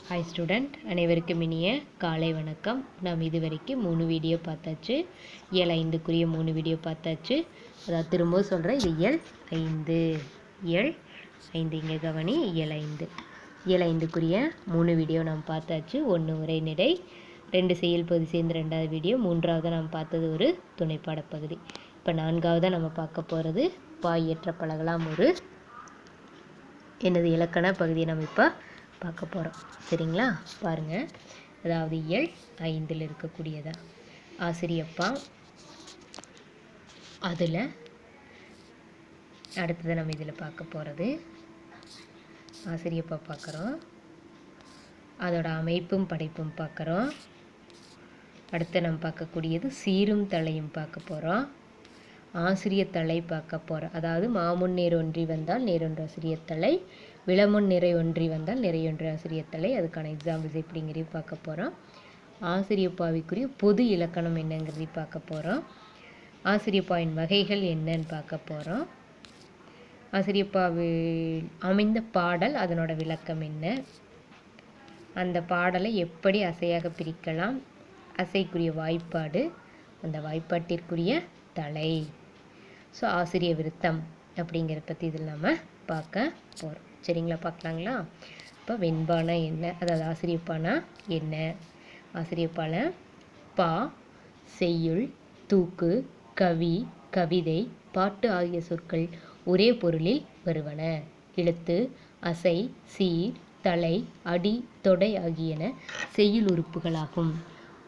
Hi student, அனைவருக்கும் இனிய காலை வணக்கம். நாம் இதுவரைக்கும் 3 வீடியோ பார்த்தாச்சு. இயல் 5க்குரிய 3 வீடியோ பார்த்தாச்சு. அதாவது திரும்ப சொல்கிறேன், இது இயல் 5. இயல் 5 இங்கே கவனி. இயல் 5 இயல் 5க்குரிய 3 வீடியோ நாம் பார்த்தாச்சு. 1 உரைநடை, 2 செயல் பகுதி சேர்ந்து 2வது வீடியோ, 3வது நாம் பார்த்தது ஒரு துணைப்பாட பகுதி. இப்போ 4வது நம்ம பார்க்க போகிறது பாயற்ற பழகலாம் ஒரு எனது இலக்கண பகுதியை நம்ம இப்போ பார்க்க போகிறோம். சரிங்களா? பாருங்கள். அதாவது இயல் 5ல் இருக்கக்கூடியதா ஆசிரியப்பா. அதில் அடுத்தது நம்ம இதில் பார்க்க போகிறது ஆசிரியப்பா பார்க்குறோம். அதோட அமைப்பும் படைப்பும் பார்க்குறோம். அடுத்து நம்ம பார்க்கக்கூடியது சீரும் தலையும் பார்க்க போகிறோம். ஆசிரியர் தலை பார்க்க போகிறோம். அதாவது மாமுன் நேர் ஒன்றி வந்தால் நேரொன்று ஆசிரியர் தலை, விளமுன் நிறை ஒன்றி வந்தால் நிறையொன்று ஆசிரியர் தலை. அதுக்கான எக்ஸாம்பிள்ஸ் எப்படிங்கிறதையும் பார்க்க போகிறோம். ஆசிரியப்பாவிக்குரிய பொது இலக்கணம் என்னங்கிறதையும் பார்க்க போகிறோம். ஆசிரியப்பாவின் வகைகள் என்னன்னு பார்க்க போகிறோம். ஆசிரியப்பாவில் அமைந்த பாடல், அதனோட விளக்கம் என்ன, அந்த பாடலை எப்படி அசையாக பிரிக்கலாம், அசைக்குரிய வாய்ப்பாடு, அந்த வாய்ப்பாட்டிற்குரிய தலை. ஸோ ஆசிரிய விருத்தம் அப்படிங்கிற பற்றி இதில் நம்ம பார்க்க போகிறோம். சரிங்களா? பார்க்கலாங்களா? இப்போ வெண்பானா என்ன, அதாவது ஆசிரியப்பானா என்ன, ஆசிரியப்பால பா, செய்யுள், தூக்கு, கவி, கவிதை, பாட்டு ஆகிய சொற்கள் ஒரே பொருளில் வருவன. எழுத்து, அசை, சீர், தலை, அடி, தொடை ஆகியன செய்யுள் உறுப்புகளாகும்.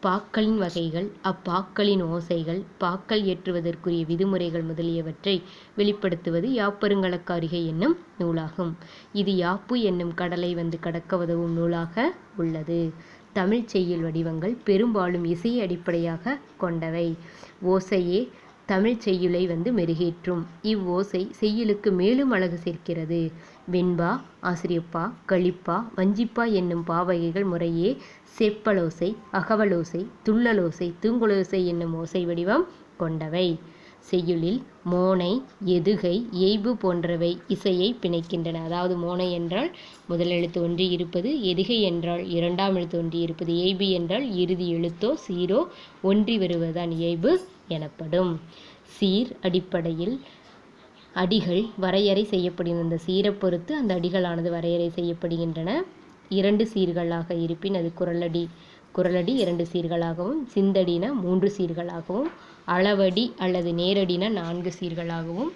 பாக்களின் வகைகள், அப்பாக்களின் ஓசைகள், பாக்கள் ஏற்றுவதற்குரிய விதிமுறைகள் முதலியவற்றை வெளிப்படுத்துவது யாப்பருங்கலக்காரிகை என்னும் நூலாகும். இது யாப்பு என்னும் கடலை வந்து கடக்க உதவும் நூலாக உள்ளது. தமிழ் செய்யுள் வடிவங்கள் பெரும்பாலும் இசையை அடிப்படையாக கொண்டவை. ஓசையே தமிழ் செய்யுளை வந்து மெருகேற்றும். இவ்வோசை செய்யுளுக்கு மேலும் அழகு சேர்க்கிறது. வெண்பா, ஆசிரியப்பா, களிப்பா, வஞ்சிப்பா என்னும் பாவகைகள் முறையே செப்பலோசை, அகவலோசை, துள்ளலோசை, தூங்குலோசை என்னும் ஓசை வடிவம் கொண்டவை. செய்யுளில் மோனை, எதுகை, எய்பு போன்றவை இசையை பிணைக்கின்றன. அதாவது மோனை என்றால் முதல் எழுத்து ஒன்றி இருப்பது, எதுகை என்றால் 2ஆம் எழுத்து ஒன்றி இருப்பது, எய்பு என்றால் இறுதி எழுத்தோ சீரோ ஒன்றி வருவதுதான் எய்பு எனப்படும். சீர் அடிப்படையில் அடிகள் வரையறை செய்யப்படுகின்றன. இந்த சீரை பொறுத்து அந்த அடிகளானது வரையறை செய்யப்படுகின்றன. 2 சீர்களாக இருப்பின் அது குரலடி. குரலடி 2 சீர்களாகவும், சிந்தடினா 3 சீர்களாகவும், அளவடி அல்லது நேரடினா 4 சீர்களாகவும்,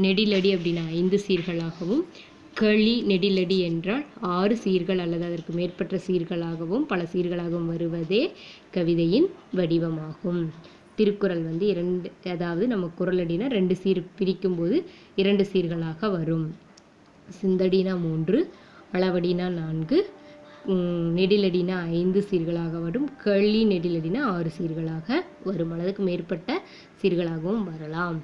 நெடிலடி அப்படின்னா 5 சீர்களாகவும், களி நெடிலடி என்றால் 6 சீர்கள் அல்லது அதற்கு மேற்பட்ட சீர்களாகவும் பல சீர்களாகவும் வருவதே கவிதையின் வடிவமாகும். திருக்குறள் வந்து 2, அதாவது நம்ம குரலடினா 2 சீர் பிரிக்கும்போது 2 சீர்களாக வரும். சிந்தடினா 3, அளவடினா 4, நெடிலடினா 5 சீர்களாக வரும். களி நெடிலடினா 6 சீர்களாக வரும். அளவுக்கு மேற்பட்ட சீர்களாகவும் வரலாம்.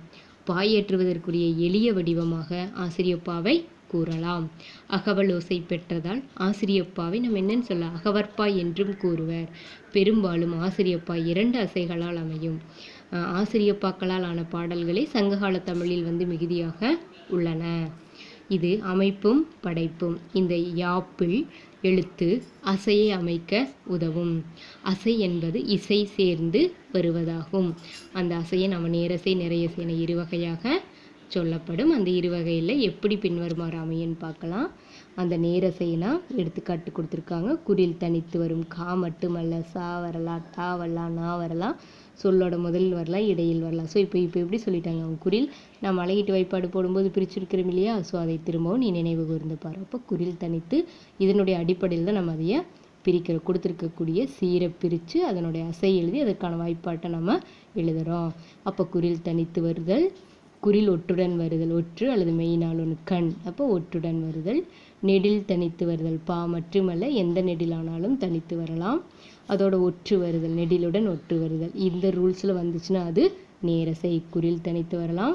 பாயேற்றுவதற்குரிய எளிய வடிவமாக ஆசிரியப்பாவை கூறலாம். அகவல் ஓசை பெற்றதால் ஆசிரியப்பாவை நம்ம என்னன்னு சொல்ல அகவற்பா என்றும் கூறுவர். பெரும்பாலும் ஆசிரியப்பா 2 அசைகளால் அமையும். ஆசிரியப்பாக்களால் ஆன பாடல்களே சங்ககால தமிழில் வந்து மிகுதியாக உள்ளன. இது அமைப்பும் படைப்பும். இந்த யாப்பில் எழுத்து அசையை அமைக்க உதவும். அசை என்பது இசை சேர்ந்து வருவதாகும். அந்த அசையை நம்ம நேரசை, நிறையசை என 2 வகையாக சொல்லப்படும். அந்த 2 வகையில் எப்படி பின்வருமாறு அமையன்னு பார்க்கலாம். அந்த நேரசைனா எடுத்துக்காட்டு கொடுத்துருக்காங்க. குறில் தனித்து வரும். கா மட்டுமல்ல, சா வரலாம், டா வரலாம், நா வரலாம், சொல்லோட முதலில் வரலாம், இடையில் வரலாம். ஸோ இப்போ எப்படி சொல்லிட்டாங்க, அவங்க குறில் நான் மலையீட்டு வாய்ப்பாடு போடும்போது பிரிச்சிருக்கிறோம் இல்லையா? ஸோ அதை திரும்பவும் நீ நினைவு கூர்ந்து பாரு. அப்போ குறில் தனித்து இதனுடைய அடிப்படையில் தான் நம்ம அதையே கொடுத்துருக்கக்கூடிய சீரை பிரித்து அதனுடைய அசை எழுதி அதற்கான வாய்ப்பாட்டை நம்ம எழுதுகிறோம். அப்போ குறில் தனித்து வருதல், குறில் ஒற்றுடன் வருதல், ஒற்று அல்லது மெய்னால் ஒன்று கண், அப்போ ஒற்றுடன் வருதல். நெடில் தனித்து வருதல், பா மட்டுமல்ல எந்த நெடிலானாலும் தனித்து வரலாம். அதோட ஒற்று வருதல், நெடிலுடன் ஒற்று வருதல். இந்த ரூல்ஸில் வந்துச்சுன்னா அது நேரசை. குறில் தனித்து வரலாம்,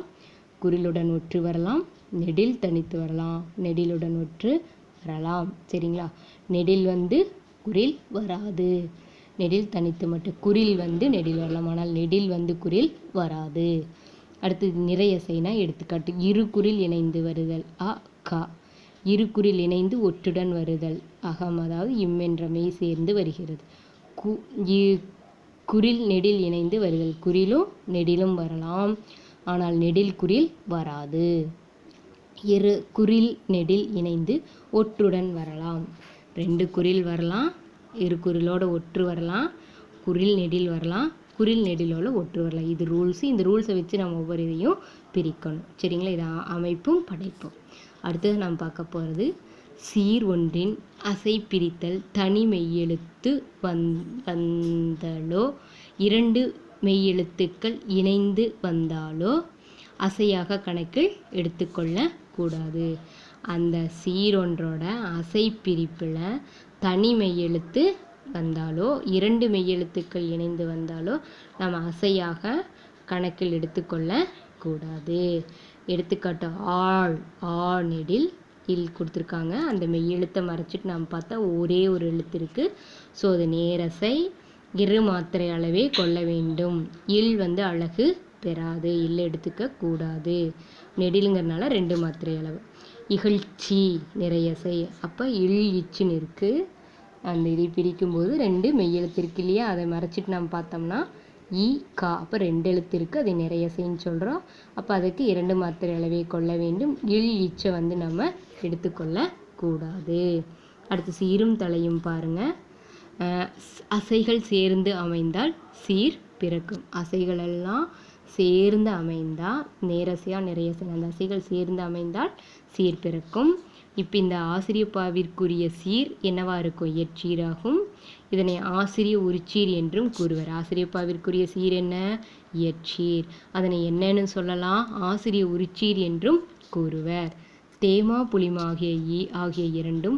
குறிலுடன் ஒற்று வரலாம், நெடில் தனித்து வரலாம், நெடிலுடன் ஒற்று வரலாம். சரிங்களா? நெடில் வந்து குறில் வராது. நெடில் தனித்து மட்டும். குறில் வந்து நெடில் வரலாம், ஆனால் நெடில் வந்து குறில் வராது. அடுத்தது நிறையசைனா எடுத்துக்காட்டு 2 குறில் இணைந்து வருதல். அ, கா. இருகுறில் இணைந்து ஒற்றுடன் வருதல் அகம், அதாவது இம் என்ற மெய் சேர்ந்து வருகிறது. குறில் நெடில் இணைந்து வருதல், குறிலும் நெடிலும் வரலாம், ஆனால் நெடில் குறில் வராது. இரு குறில் நெடில் இணைந்து ஒற்றுடன் வரலாம். 2 குறில் வரலாம், இரு குறிலோட ஒற்று வரலாம், குறில் நெடில் வரலாம், குறில் நெடிலோட ஒற்று வரலாம். இது ரூல்ஸு. இந்த ரூல்ஸை வச்சு நம்ம ஒவ்வொரு இதையும் பிரிக்கணும். சரிங்களா? இது அமைப்பும் படைப்பும். அடுத்தது நம்ம பார்க்க போகிறது சீர் ஒன்றின் அசை பிரித்தல். தனி மெய்யெழுத்து வந்தலோ 2 மெய்யெழுத்துக்கள் இணைந்து வந்தாலோ அசையாக கணக்கில் எடுத்துக்கொள்ள கூடாது. அந்த சீரொன்றோட அசை பிரிப்பில் தனி மெய்யெழுத்து வந்தாலோ 2 மெய்யெழுத்துக்கள் இணைந்து வந்தாலோ நம்ம அசையாக கணக்கில் எடுத்துக்கொள்ள கூடாது. எடுத்துக்காட்டு ஆள், ஆ நெடில் இல் கொடுத்துருக்காங்க. அந்த மெய்யெழுத்தை மறைச்சிட்டு நம்ம பார்த்தா ஒரே ஒரு எழுத்து இருக்குது. ஸோ அது நேரசை, இரு மாத்திரை அளவே கொள்ள வேண்டும். இல் அழகு பெறாது, இல்லை எடுத்துக்க கூடாது. நெடிலுங்கிறதுனால 2 மாத்திரை அளவு. இகழ்ச்சி நிறையசை, அப்போ இல் இச்சுன்னு இருக்குது. அந்த இதை பிரிக்கும்போது 2 மெய்யெழுத்து இருக்கு இல்லையா, அதை மறைச்சிட்டு நம்ம பார்த்தோம்னா இ கா, அப்போ 2 எழுத்து இருக்குது, அதை நிறையசைன்னு சொல்கிறோம். அப்போ அதுக்கு 2 மாத்திரை அளவே கொள்ள வேண்டும். இல் இச்சை நம்ம எடுத்துக்கொள்ள கூடாது. அடுத்து சீரும் தலையும் பாருங்கள். அசைகள் சேர்ந்து அமைந்தால் சீர் பிறக்கும். அசைகளெல்லாம் சேர்ந்து அமைந்தால் நேரசையாக நிறையசை, அந்த அசைகள் சேர்ந்து அமைந்தால் சீர் பிறக்கும். இப்போ இந்த ஆசிரியப்பாவிற்குரிய சீர் என்னவா இருக்கும்? இயற்சீராகும். இதனை ஆசிரிய உரிச்சீர் என்றும் கூறுவர். ஆசிரியப்பாவிற்குரிய சீர் என்ன? இயற்சீர். அதனை என்னன்னு சொல்லலாம்? ஆசிரிய உரிச்சீர் என்றும் கூறுவர். தேமா புளிமா ஆகிய இரண்டும்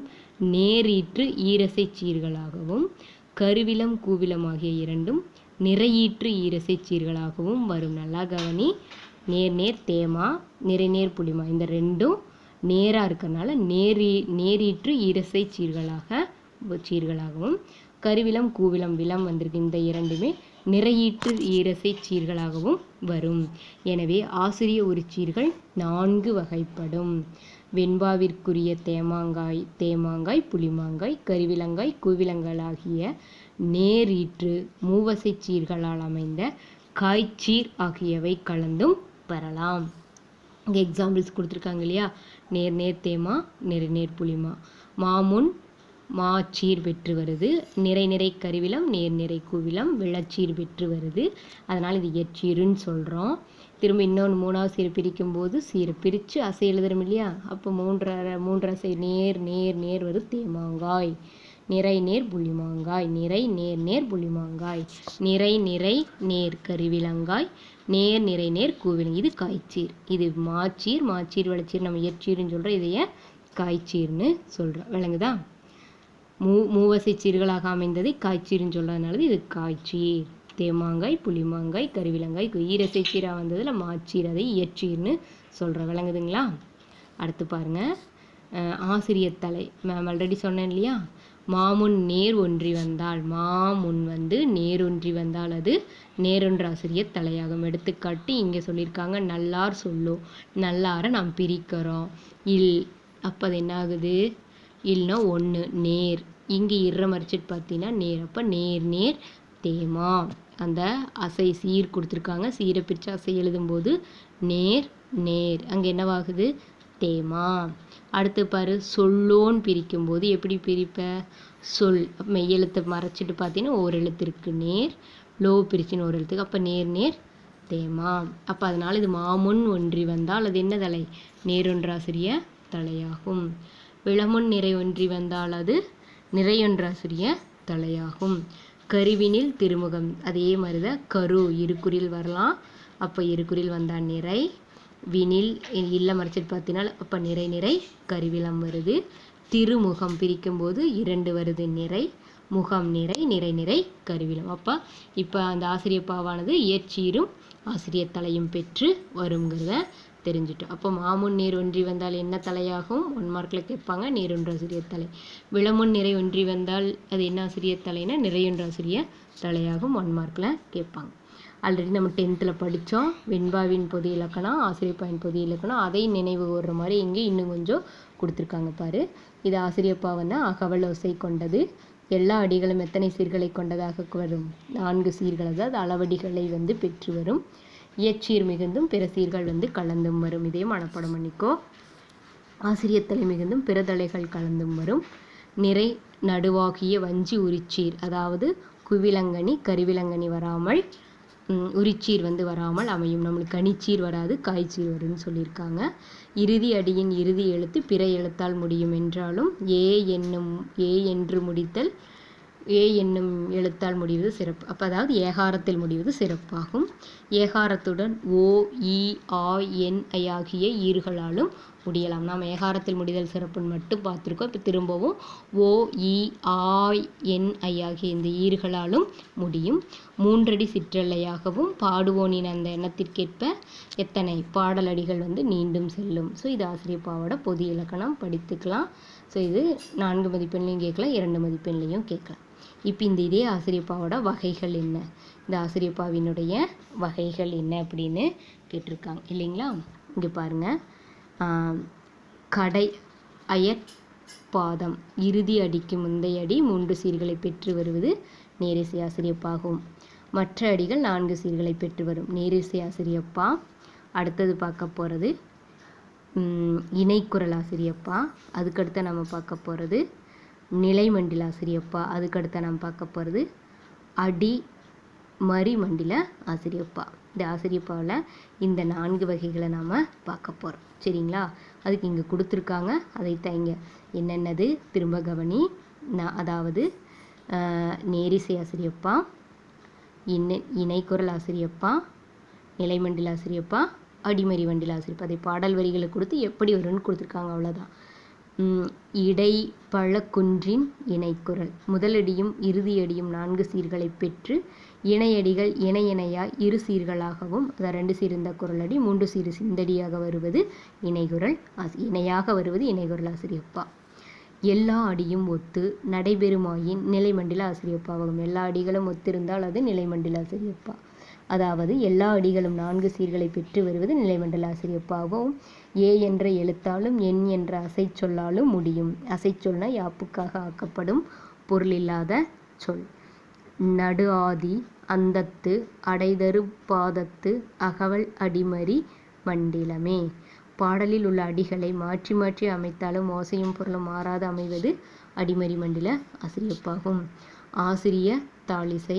நேரீற்று ஈரசை சீர்களாகவும், கருவிலம் கூவிலம் ஆகிய இரண்டும் நிறையீற்று ஈரசை சீர்களாகவும் வரும். நல்லா கவனி. நேர் தேமா, நிறைநேர் புளிமா, இந்த ரெண்டும் நேராக இருக்கிறதுனால நேரீற்று ஈரசை சீர்களாகவும், கருவிலம் கூவிலம் விலம் வந்திருக்கு, இந்த இரண்டுமே நிறையீற்று ஈரசை சீர்களாகவும் வரும். எனவே ஆசிரிய உரிச்சீர்கள் 4 வகைப்படும். வெண்பாவிற்குரிய தேமாங்காய், புளிமாங்காய், கருவிலங்காய், கூவிலங்களாகிய நேரீற்று மூவசை சீர்களால் அமைந்த காய்ச்சீர் ஆகியவை கலந்தும் பெறலாம். இங்கே எக்ஸாம்பிள்ஸ் கொடுத்துருக்காங்க இல்லையா? நேர் தேமா, நேர் புளிமா. மாமுன் மாச்சீர் பெற்று வருது. நிறை கருவிலம், நேர் கூவிலம், விளச்சீர் பெற்று வருது. அதனால் இது இயற்சீருன்னு சொல்கிறோம். திரும்ப இன்னொன்று 3வது சீரை பிரிக்கும்போது சீரை பிரித்து அசை எழுதுறோம் இல்லையா? அப்போ 3 அசை நேர் வருது. தேமாங்காய், நேர் புளிமாங்காய், நேர் புளிமாங்காய், நிறை நேர் கருவிலங்காய், நேர் கூவிலங்காய். இது காய்ச்சீர். இது மாச்சீர் விளச்சீர் நம்ம இயற்சீர்னு சொல்கிறோம். இதைய காய்ச்சீர்னு சொல்கிறோம். விளங்குதா? மூவசை சீர்களாக அமைந்ததை காய்ச்சீர்னு சொல்கிறதுனால இது காய்ச்சீர். தேமாங்காய், புளிமாங்காய், கருவிலங்காய், ஈரசை சீராக வந்ததில் மாச்சீர், அதை இயற்சீர்னு சொல்கிறோம். விளங்குதுங்களா? அடுத்து பாருங்கள். ஆசிரியத்தலை மேம் ஆல்ரெடி சொன்னேன் இல்லையா? மாமுன் நேர் ஒன்றி வந்தால், மாமுன் நேர் ஒன்றி வந்தால் அது நேரொன்று ஆசிரியர் தலையாகும். எடுத்துக்காட்டு இங்கே சொல்லியிருக்காங்க. நல்லார் சொல்லும், நல்லாரை நாம் பிரிக்கிறோம். இல், அப்போ அது என்ன ஆகுது? இல்லைனா 1 நேர். இங்கே மறைச்சிட்டு பார்த்தீங்கன்னா நேர். அப்போ நேர் தேமா. அந்த அசை சீர் கொடுத்துருக்காங்க. சீரை பிரித்து அசை எழுதும்போது நேர் அங்கே என்னவாகுது? தேமா. அடுத்து பாரு, சொல்லோன்னு பிரிக்கும்போது எப்படி பிரிப்ப? சொல் மெய்யெழுத்தை மறைச்சிட்டு பார்த்தீங்கன்னா ஒரு எழுத்து இருக்குது நேர், லோ பிரிச்சுன்னு ஒரு எழுத்துக்கு. அப்போ நேர் தேமா. அப்போ அதனால் இது மாமுன் ஒன்றி வந்தால் அது என்ன தலை? நேரொன்றாசிரிய தலையாகும். விளமுன் நிறை ஒன்றி வந்தால் அது நிறையொன்றாசிரிய தலையாகும். கருவினில் திருமுகம் அதே மாதிரி தான். கரு இருகுறில் வரலாம். அப்போ இருகுறில் வந்தால் நிறை. வினில் இல்லை மறைச்சிட்டு பார்த்தீங்கன்னா அப்போ நிறை கருவிலம் வருது. திருமுகம் பிரிக்கும்போது 2 வருது. நிறை முகம் நிறை கருவிலம். அப்போ இப்போ அந்த ஆசிரியப்பாவானது இயற்சீரும் ஆசிரியர் தலையும் பெற்று வருங்கிறத தெரிஞ்சிட்டோம். அப்போ மாமுன் நேர் ஒன்றி வந்தால் என்ன தலையாகும்? 1 மார்க்கில் கேட்பாங்க. நேரொன்று ஆசிரியர் தலை. விளமுன் நிறை ஒன்றி வந்தால் அது என்ன ஆசிரியர் தலைனா நிறையொன்று ஆசிரியர் தலையாகும். 1 மார்க்கில் கேட்பாங்க. ஆல்ரெடி நம்ம 10th படித்தோம். வெண்பாவின் பொது இலக்கணம், ஆசிரியப்பாவின் பொது இலக்கணம். அதை நினைவு கூறுற மாதிரி இங்கே இன்னும் கொஞ்சம் கொடுத்துருக்காங்க பாரு. இது ஆசிரியப்பாவன்னா அகவல் ஓசை கொண்டது. எல்லா அடிகளும் எத்தனை சீர்களை கொண்டதாக வரும்? 4 சீர்கள், அதாவது அளவடிகளை பெற்று வரும். இயற்சீர் மிகுந்தும் பிற சீர்கள் கலந்தும் வரும். இதே மனப்பாடம் பண்ணிக்கோ. ஆசிரியத்தலை மிகுந்தும் பிற தலைகள் கலந்தும் வரும். நிறை நடுவாகிய வஞ்சி உரிச்சீர், அதாவது குவிலங்கனி கருவிலங்கனி வராமல் உரிச்சீர் வராமல் அமையும். நம்மளுக்கு கனிச்சீர் வராது, காய்ச்சீர் வரும்னு சொல்லியிருக்காங்க. இறுதி அடியின் இறுதி எழுத்து பிற எழுத்தால் முடியும் என்றாலும் ஏ என்று முடித்தல் ஏ என்னும் எழுத்தால் முடிவது சிறப்பு. அப்போ அதாவது ஏகாரத்தில் முடிவது சிறப்பாகும். ஏகாரத்துடன் ஓ இ ஆ என் ஐ ஆகிய ஈறுகளாலும் முடியலாம். நாம் ஏகாரத்தில் முடிதல் சிறப்புன்னு மட்டும் பார்த்துருக்கோம். இப்போ திரும்பவும் ஓ இ ஆ என் ஐ ஆகிய இந்த ஈறுகளாலும் முடியும். 3 அடி சிற்றல்லையாகவும் பாடுவோனின் அந்த எண்ணத்திற்கேற்ப எத்தனை பாடலடிகள் நீண்டும் செல்லும். ஸோ இது ஆசிரியப்பாவோட பொது இலக்கணம், படித்துக்கலாம். ஸோ இது 4 மதிப்பெண்லையும் கேட்கலாம், 2 மதிப்பெண்லையும் கேட்கலாம். இப்போ இந்த இதே ஆசிரியப்பாவோட வகைகள் என்ன, இந்த ஆசிரியப்பாவினுடைய வகைகள் என்ன அப்படின்னு கேட்டிருக்காங்க இல்லைங்களா. இங்கே பாருங்கள், கடை அயற்பாதம் இறுதி அடிக்கு முந்தைய அடி 3 சீர்களை பெற்று வருவது நேரிசை ஆசிரியப்பாகும். மற்ற அடிகள் 4 சீர்களை பெற்று வரும் நேரிசை ஆசிரியப்பா. அடுத்தது பார்க்க போகிறது இணைக்குரல் ஆசிரியப்பா. அதுக்கடுத்து நம்ம பார்க்க போகிறது நிலைமண்டில ஆசிரியப்பா. அதுக்கடுத்து நம்ம பார்க்க போகிறது அடி மரி மண்டில ஆசிரியப்பா. இந்த ஆசிரியப்பாவில் இந்த 4 வகைகளை நாம் பார்க்க போகிறோம் சரிங்களா. அதுக்கு இங்கே கொடுத்துருக்காங்க, அதைத்தான் இங்கே என்னென்னது திரும்ப கவனி. அதாவது நேரிசை ஆசிரியப்பா, இணைக்குரல் ஆசிரியப்பா, நிலைமண்டில ஆசிரியப்பா, அடிமறி மண்டில ஆசிரியப்பா. அதை பாடல் வரிகளை கொடுத்து எப்படி வரும்னு கொடுத்துருக்காங்க, அவ்வளோதான். இடைப்பழக்குன்றின் இணைக்குரல் முதலடியும் இறுதியடியும் 4 சீர்களை பெற்று இணையடிகள் இணை இணையாய் 2 சீர்களாகவும், அதாவது 2 சீர் இந்த குரலடி 3 சீர் சிந்தடியாக வருவது இணைகுரல் இணையாக வருவது இணைகுரல் ஆசிரியப்பா. எல்லா அடியும் ஒத்து நடைபெறுமாயின் நிலைமண்டில ஆசிரியப்பாவாகும். எல்லா அடிகளும் ஒத்திருந்தால் அது நிலைமண்டில ஆசிரியப்பா. அதாவது எல்லா அடிகளும் 4 சீர்களை பெற்று வருவது நிலைமண்டல ஆசிரியப்பாகவும். ஏ என்ற எழுத்தாலும் என் என்ற அசைச்சொல்லாலும் முடியும். அசைச்சொல்னா யாப்புக்காக ஆக்கப்படும் பொருளில்லாத சொல். நடு ஆதி அந்தத்து அடைதரு பாதத்து அகவல் அடிமறி மண்டிலமே. பாடலில் உள்ள அடிகளை மாற்றி மாற்றி அமைத்தாலும் ஓசையும் பொருளும் மாறாது அமைவது அடிமறி மண்டில ஆசிரியப்பாகும். ஆசிரிய தாளிசை,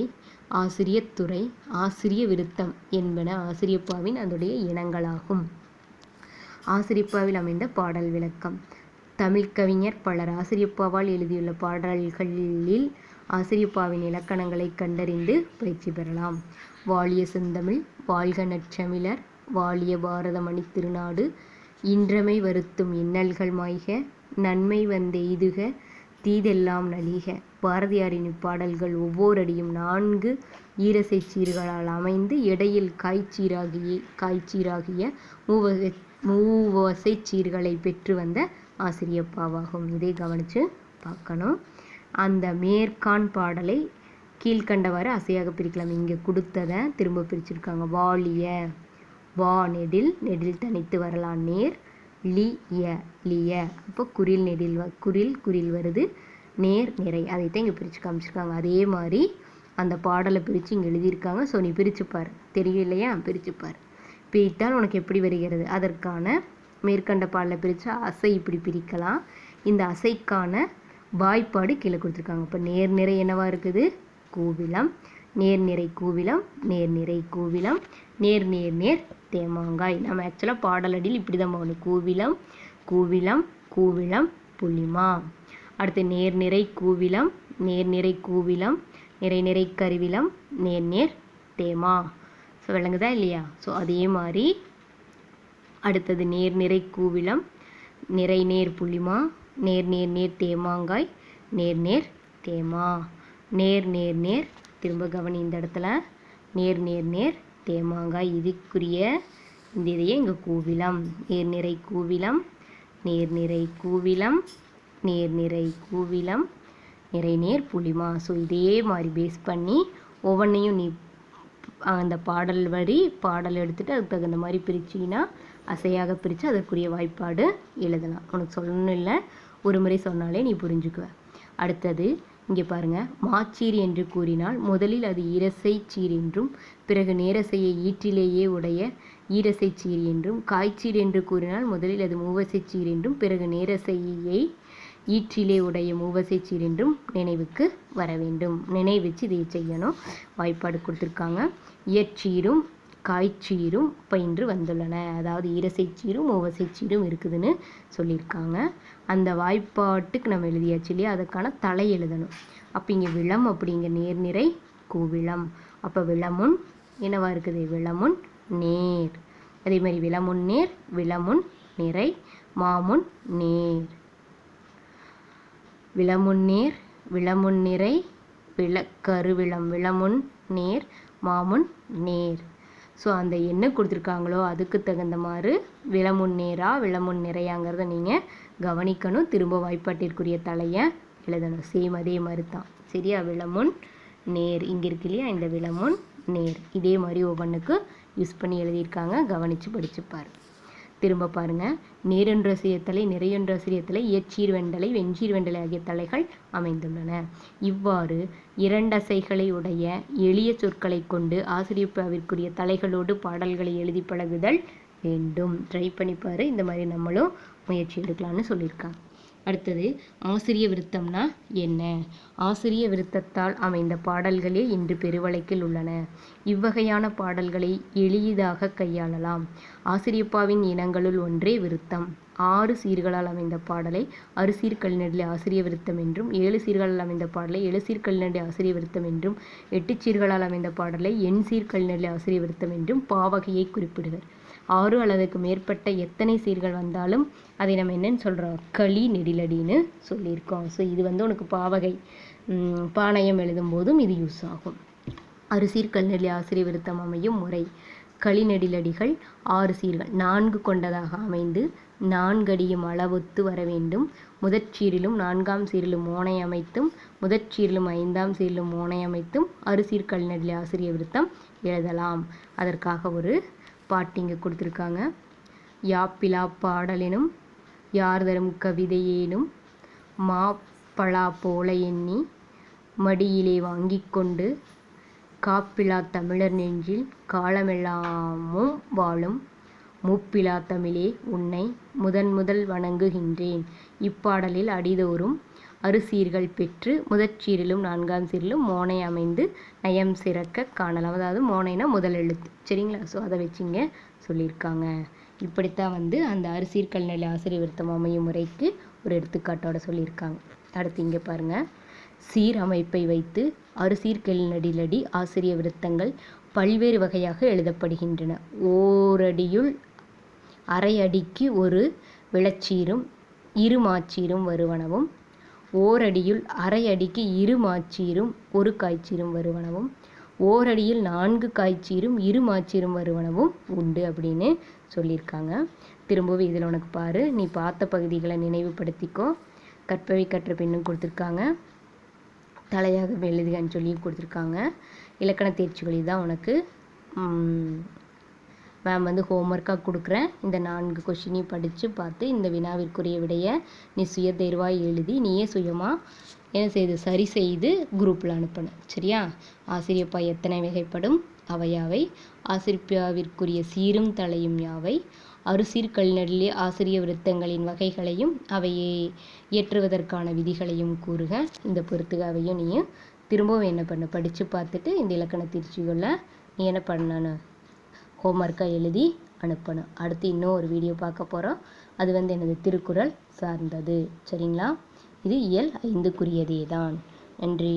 ஆசிரியத்துறை, ஆசிரிய விருத்தம் என்பன ஆசிரியப்பாவின் அதனுடைய இனங்களாகும். ஆசிரியப்பாவில் அமைந்த பாடல் விளக்கம். தமிழ்கவிஞர் பலர் ஆசிரியப்பாவால் எழுதியுள்ள பாடல்களில் ஆசிரியப்பாவின் இலக்கணங்களை கண்டறிந்து பயிற்சி பெறலாம். வாழிய செந்தமிழ், வாழ்க நற்றமிழர், வாழிய பாரத மணி திருநாடு, இன்றமை வருத்தும் இன்னல்கள் மாய்க, நன்மை வந்தெய்துக, தீதெல்லாம் நலிக. பாரதியாரின் இப்பாடல்கள் ஒவ்வொரு அடியும் 4 ஈரசை சீர்களால் அமைந்து இடையில் காய்ச்சீராகிய மூவசை சீர்களை பெற்று வந்த ஆசிரியப்பாவாகும். இதை கவனித்து பார்க்கணும். அந்த மேற்கான் பாடலை கீழ்கண்டவாறு அசையாக பிரிக்கலாம். இங்கே கொடுத்ததை திரும்ப பிரிச்சிருக்காங்க. வாழிய, வா நெடில், நெடில் தனித்து வரலாம் நேர், லிய, அப்போ குறில் நெடில் குறில் வருது, நேர் நிறை, அதைத்தான் இங்கே பிரித்து காமிச்சிருக்காங்க. அதே மாதிரி அந்த பாடலை பிரித்து இங்கே எழுதியிருக்காங்க. ஸோ நீ பிரிச்சுப்பார், தெரியும் இல்லையா, பிரிச்சுப்பார். பிரித்தால் உனக்கு எப்படி வருகிறது, அதற்கான மேற்கண்ட பாடலை பிரித்தா அசை இப்படி பிரிக்கலாம். இந்த அசைக்கான வாய்ப்பாடு கீழே கொடுத்துருக்காங்க. இப்போ நேர்நிறை என்னவா இருக்குது, கூவிலம், நேர்நிறை கூவிலம், நேர்நிறை கூவிலம், நேர் நேர் நேர் தேமாங்காய். நம்ம ஆக்சுவலாக பாடலடியில் இப்படி தான் போகணும். கூவிலம் கூவிலம் கூவிலம் புளிமா. அடுத்து நேர்நிறை கூவிலம், நேர்நிறை கூவிலம், நிறை நிறை கருவிலம், நேர் நேர் தேமா. ஸோ விளங்குதா இல்லையா. ஸோ அதே மாதிரி அடுத்தது நேர்நிறை கூவிலம், நிறை நேர் புளிமா, நேர் நேர் நேர் தேமாங்காய், நேர் நேர் தேமா. நேர் நேர் நேர், திரும்ப கவனி இந்த இடத்துல, நேர் நேர் நேர் தேமாங்காய். இதுக்குரிய இந்த இதையே இங்கே கூவிலம், நேர்நிறை கூவிலம், நேர்நிறை கூவிலம், நேர்நிறை கூவிலம், நிறை நேர் புளிமா. ஸோ இதே மாதிரி பேஸ் பண்ணி ஒவ்வொன்றையும் நீ அந்த பாடல் வரி பாடல் எடுத்துகிட்டு அதுக்கு தகுந்த மாதிரி பிரிச்சிங்கன்னா அசையாக பிரித்து அதற்குரிய வாய்ப்பாடு எழுதலாம். உனக்கு சொல்லணும் இல்லை, ஒரு முறை சொன்னாலே நீ புரிஞ்சுக்குவ. அடுத்தது இங்கே பாருங்கள், மாச்சீர் என்று கூறினால் முதலில் அது ஈரசைச்சீர் என்றும் பிறகு நேரசையை ஈற்றிலேயே உடைய ஈரசைச்சீர் என்றும், காய்ச்சீர் என்று கூறினால் முதலில் அது மூவசைச்சீர் என்றும் பிறகு நேரசையை ஈற்றிலே உடைய மூவசைச்சீர் என்றும் நினைவுக்கு வர வேண்டும். நினைவச்சு இதை செய்யணும். வாய்ப்பாடு கொடுத்துருக்காங்க. இயற்சீரும் காய்ச்சீரும் பயின்று வந்துள்ளன. அதாவது ஈரசைச்சீரும் மூவசைச்சீரும் இருக்குதுன்னு சொல்லியிருக்காங்க. அந்த வாய்ப்பாட்டுக்கு நம்ம எழுதியாச்சு இல்லையா, அதுக்கான தலை எழுதணும். அப்போ இங்கே விளம் அப்படிங்கிற நேர்நிறை கூவிளம். அப்போ விளமுன் என்னவா இருக்குது? விளமுன் நேர். அதே மாதிரி விளமுன் நேர், விளமுன் நிறை, மாமுன் நேர். விளமுன் நேர், விளமுன் நிறை, கருவிளம், விளமுன் நேர், மாமுன் நேர். ஸோ அந்த என்ன கொடுத்துருக்காங்களோ அதுக்கு தகுந்த மாதிரி விளமுன் நேரா விளமுன் நிறையாங்கிறத நீங்கள் கவனிக்கணும். திரும்ப வாய்ப்பாட்டிற்குரிய தலையை எழுதணும். சேம் அதே மாதிரி தான். சரியா? விளமுன் நேர் இங்கே இருக்கு இல்லையா, இந்த விளமுன் நேர் இதே மாதிரி ஒவ்வொன்றுக்கு யூஸ் பண்ணி எழுதியிருக்காங்க. கவனித்து படிச்சுப்பார். திரும்ப பாருங்கள். நேரென்றாசிரிய தலை, நிறையொன்றாசிரிய தலை, இயற்சீர் வெண்டலை, வெஞ்சீர் வெண்டலை ஆகிய தலைகள் அமைந்துள்ளன. இவ்வாறு இரண்டசைகளை உடைய எளிய சொற்களை கொண்டு ஆசிரியப்பாவிற்குரிய தலைகளோடு பாடல்களை எழுதி பழகுதல் வேண்டும். ட்ரை பண்ணிப்பார். இந்த மாதிரி நம்மளும் முயற்சி எடுக்கலாம்னு சொல்லியிருக்காங்க. அடுத்தது ஆசிரிய விருத்தம்னா என்ன? ஆசிரிய விருத்தத்தால் அமைந்த பாடல்களே இன்று பெருவழக்கில் உள்ளன. இவ்வகையான பாடல்களை எளிதாக கையாளலாம். ஆசிரியப்பாவின் இனங்களுள் ஒன்றே விருத்தம். 6 சீர்களால் அமைந்த பாடலை 6 சீர்கல்நெடிலே ஆசிரிய விருத்தம் என்றும், 7 சீர்களால் அமைந்த பாடலை 7 சீர்கல்நெடிலே ஆசிரிய விருத்தம் என்றும், 8 சீர்களால் அமைந்த பாடலை 8 சீர்கல்நெடிலே ஆசிரிய விருத்தம் என்றும் பாவகையை குறிப்பிடுவர். 6 அல்லதுக்கு மேற்பட்ட எத்தனை சீர்கள் வந்தாலும் அதை நம்ம என்னன்னு சொல்கிறோம்? களி நெடிலடின்னு சொல்லியிருக்கோம். ஸோ இது உனக்கு பாவகை பாணயம் எழுதும் போதும் இது யூஸ் ஆகும். 6 சீர்கல்நெடிலே ஆசிரிய விருத்தம் அமையும் முறை. களி நெடிலடிகள் 6 சீர்கள் 4 கொண்டதாக அமைந்து 4 அடியும் அளவொத்து வர வேண்டும். முதற்சீரிலும் 4ஆம் சீரிலும் மோனை அமைத்தும் முதற்சீரிலும் 5ஆம் சீரிலும் மோனை அமைத்தும் 6 சீர்கல்நெடிலே ஆசிரிய விருத்தம் எழுதலாம். அதற்காக ஒரு பாட்டு இங்கே கொடுத்துருக்காங்க. யாப்பிலா பாடலினும் யார் தரும் கவிதையேனும் மாப்பழா போல எண்ணி மடியிலே வாங்கி கொண்டு காப்பிலா தமிழர் நெஞ்சில் காலமெல்லாமும் வாழும் மூப்பிலா தமிழே உன்னை முதல் வணங்குகின்றேன். இப்பாடலில் அடிதோறும் 6 சீர்கள் பெற்று முதற்சீரிலும் 4ஆம் சீரிலும் மோனை அமைந்து நயம் சிறக்க காணலாம். அதாவது மோனைனா முதல் எழுத்து. சரிங்களா? ஸோ அதை வச்சுங்க சொல்லியிருக்காங்க. இப்படித்தான் அந்த 6 சீர்கல்நெடிலே ஆசிரிய விருத்தம் அமையும் முறைக்கு ஒரு எடுத்துக்காட்டோட சொல்லியிருக்காங்க. அடுத்து இங்கே பாருங்கள். சீர் அமைப்பை வைத்து 6 சீர்கல்நெடிலடி ஆசிரிய விருத்தங்கள் பல்வேறு வகையாக எழுதப்படுகின்றன. ஓரடியுள் அரை அடிக்கு ஒரு விளச்சீரும் 2 மாச்சீரும் வருவனவும், ஓரடியுள் அரை அடிக்கு 2 மாச்சீரும் 1 காய்ச்சீரும் வருவனவும், ஓரடியில் 4 காய்ச்சீரும் 2 மாச்சீரும் வருவனவும் உண்டு அப்படின்னு சொல்லியிருக்காங்க. திரும்பவும் இதில் உனக்கு பாரு, நீ பார்த்த பகுதிகளை நினைவுபடுத்திக்கோ. கற்பவை கற்ற பின்னும் கொடுத்துருக்காங்க. தலையாக எழுதுகன்னு சொல்லி கொடுத்துருக்காங்க. இலக்கண தேர்ச்சிகள் தான் உனக்கு மேம் ஹோம்ஒர்க்காக கொடுக்குறேன். இந்த 4 கொஷினையும் படித்து பார்த்து இந்த வினாவிற்குரிய விடையை நீ சுய தேர்வாக எழுதி நீயே சுயமாக என்ன செய்து சரி செய்து குரூப்பில் அனுப்பணும். சரியா? ஆசிரியப்பா எத்தனை வகைப்படும்? அவையாவை. ஆசிரியப்பாவிற்குரிய சீரும் தலையும் யாவை? 6 சீர்கல்நெடிலே ஆசிரிய விருத்தங்களின் வகைகளையும் அவையை இயற்றுவதற்கான விதிகளையும் கூறுக. இந்த பொறுத்துகாவையும் நீ திரும்பவும் என்ன பண்ண படித்து பார்த்துட்டு இந்த இலக்கண தேர்ச்சிகளில் நீ என்ன பண்ணணும்? ஹோம்ஒர்க்காக எழுதி அனுப்பணும். அடுத்து இன்னும் ஒரு வீடியோ பார்க்க போகிறோம். அது எனது திருக்குறள் சார்ந்தது. சரிங்களா? இது இயல் 5க்குரியதே தான். நன்றி.